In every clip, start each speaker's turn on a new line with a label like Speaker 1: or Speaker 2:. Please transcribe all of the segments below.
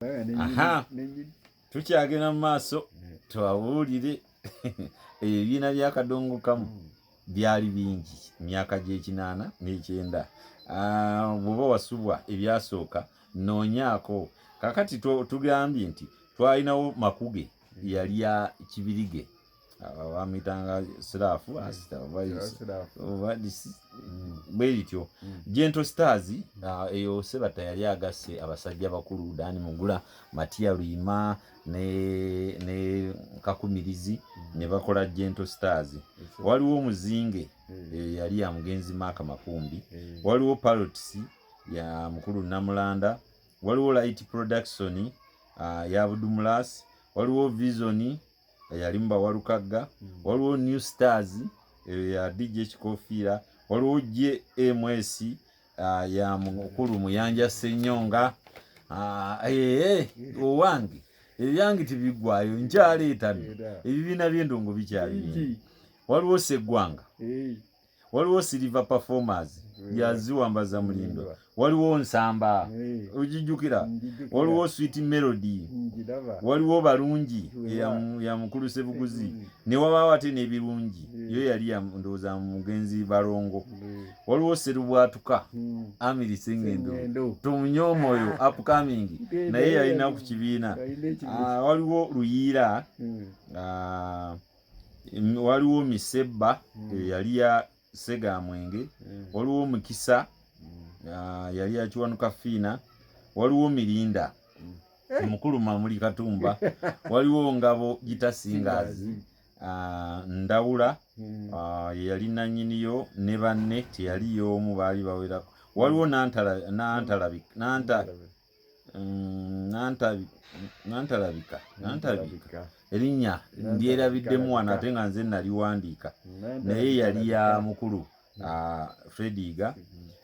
Speaker 1: Aha, tukyagenda mu maaso twabuulire ebibiina by'akadongo kamu byali bingi myaka gy'ekinaana n'ekyenda. Bw'oba wasubwa ebyasooka noonyaako. Kakati tugambye nti twalinawo Makuge yali ya Kibirige, bamuyitanga siraafu bwe lityo. Gentle Stars eyo Sebata yali agasse abasajja bakulu Dani Mugula, Matia Luyima ne Kakumirizi ne bakola Gentle Stars. Waliwo Muzinge yali ya Mugenzi Maka Makumbi, waliwo Parrots ya mukulu Namulanda, waliwo Light Production ya Budumulas, waliwo Vision yali Mbawalukaga, waliwo New Stars ya DJ Chikofiira, waliwo JMS ya mukulu Muyanja Senyonga. Owange ebyange tibigwayo nkyaleetano ebibiina by'endongo bikyali. Waliwo Segwanga, waliwo Silver Performers ya Ziwambaza Mulindo, waliwo Nsamba ugijjukira, waliwo Sweet Melody, waliwo Balungi ya mukulu Sebuguzi, ne wabaawo ate n'ebirungi yo yali ya ndowooza Mugenzi Balongo, waliwo Serubwatuka Amiri Sengendo Tumunyoma oyo upcoming naye yalina ku kibiina, waliwo Luyiira, waliwo Misebba yali ya Sega Mwenge, waliwo Mukisa yali ya Kiwanuka Fiina, waliwo Mirinda mukulu Mamuli Katumba, waliwo Ngabo Gita Singers, Ndawula yali nannyiniyo ne banne teyaliyo omu baali bawerako, waliwo Nantalabika erinnya ndyerabiddemu wano ate nga nze naliwandiika, naye yali ya mukulu Frediga,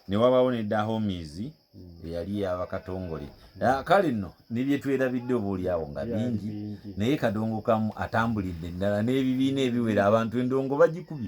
Speaker 1: ne wabaawo ne Dahomies yali y'Abakatongole. Kale nno ne bye twerabidde obuuli awo nga bingi, naye kadongo kamu atambulidde ddala n'ebibiina ebiwera abantu endongo bagikubye.